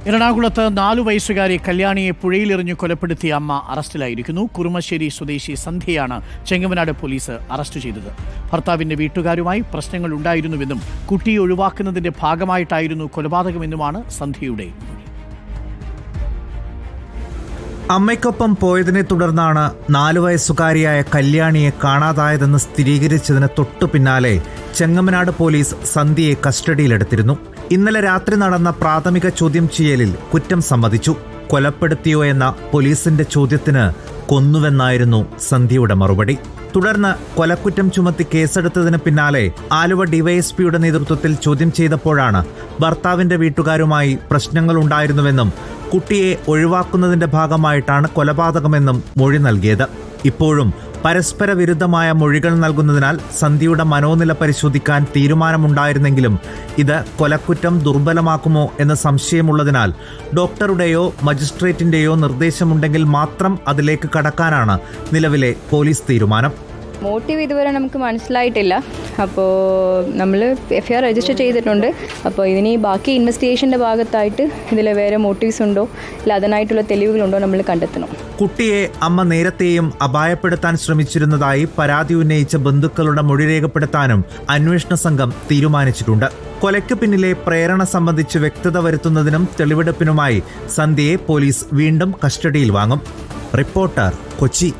എറണാകുളത്ത് 4 വയസ്സുകാരി കല്യാണിയെ പുഴയിലെറിഞ്ഞു കൊലപ്പെടുത്തിയ അമ്മ അറസ്റ്റിലായിരിക്കുന്നു. കുറുമശ്ശേരി സ്വദേശി സന്ധ്യയാണ് ചെങ്ങമനാട് പോലീസ് അറസ്റ്റ് ചെയ്തത്. ഭർത്താവിന്റെ വീട്ടുകാരുമായി പ്രശ്നങ്ങൾ ഉണ്ടായിരുന്നുവെന്നും കുട്ടിയെ ഒഴിവാക്കുന്നതിന്റെ ഭാഗമായിട്ടായിരുന്നു കൊലപാതകമെന്നുമാണ് സന്ധ്യയുടെ മൊഴി. അമ്മയ്ക്കൊപ്പം പോയതിനെ തുടർന്നാണ് 4 വയസ്സുകാരിയായ കല്യാണിയെ കാണാതായതെന്ന് സ്ഥിരീകരിച്ചതിന് തൊട്ടു പിന്നാലെ ചെങ്ങമനാട് പോലീസ് സന്ധ്യയെ കസ്റ്റഡിയിലെടുത്തിരുന്നു. ഇന്നലെ രാത്രി നടന്ന പ്രാഥമിക ചോദ്യം ചെയ്യലിൽ കുറ്റം സമ്മതിച്ചു. കൊലപ്പെടുത്തിയോ എന്ന പോലീസിന്റെ ചോദ്യത്തിന് കൊന്നുവെന്നായിരുന്നു സന്ധ്യയുടെ മറുപടി. തുടർന്ന് കൊലക്കുറ്റം ചുമത്തി കേസെടുത്തതിന് പിന്നാലെ ആലുവ ഡിവൈഎസ്പിയുടെ നേതൃത്വത്തിൽ ചോദ്യം ചെയ്തപ്പോഴാണ് ഭർത്താവിന്റെ വീട്ടുകാരുമായി പ്രശ്നങ്ങളുണ്ടായിരുന്നുവെന്നും കുട്ടിയെ ഒഴിവാക്കുന്നതിന്റെ ഭാഗമായിട്ടാണ് കൊലപാതകമെന്നും മൊഴി നൽകിയത്. ഇപ്പോഴും പരസ്പര വിരുദ്ധമായ മൊഴികൾ നൽകുന്നതിനാൽ സന്ധ്യയുടെ മനോനില പരിശോധിക്കാൻ തീരുമാനമുണ്ടായിരുന്നെങ്കിലും ഇത് കൊലക്കുറ്റം ദുർബലമാക്കുമോ എന്ന സംശയമുള്ളതിനാൽ ഡോക്ടറുടെയോ മജിസ്ട്രേറ്റിന്റെയോ നിർദ്ദേശമുണ്ടെങ്കിൽ മാത്രം അതിലേക്ക് കടക്കാനാണ് നിലവിലെ പോലീസ് തീരുമാനം. മോട്ടീവ് ഇതുവരെ നമുക്ക് മനസ്സിലായിട്ടില്ല. അപ്പോൾ നമ്മൾ FIR രജിസ്റ്റർ ചെയ്തിട്ടുണ്ട്. അപ്പോൾ ഇതിന് ബാക്കി ഇൻവെസ്റ്റിഗേഷൻ്റെ ഭാഗത്തായിട്ട് ഇതിൽ വേറെ മോട്ടീവ്സ് ഉണ്ടോ ഇല്ല അതിനായിട്ടുള്ള തെളിവുകളുണ്ടോ നമ്മൾ കണ്ടെത്തണം. കുട്ടിയെ അമ്മ നേരത്തെയും അപായപ്പെടുത്താൻ ശ്രമിച്ചിരുന്നതായി പരാതി ഉന്നയിച്ച ബന്ധുക്കളുടെ മൊഴി രേഖപ്പെടുത്താനും അന്വേഷണ സംഘം തീരുമാനിച്ചിട്ടുണ്ട്. കൊലയ്ക്ക് പിന്നിലെ പ്രേരണ സംബന്ധിച്ച് വ്യക്തത വരുത്തുന്നതിനും തെളിവെടുപ്പിനുമായി സന്ധ്യയെ പോലീസ് വീണ്ടും കസ്റ്റഡിയിൽ വാങ്ങും. റിപ്പോർട്ടർ, കൊച്ചി.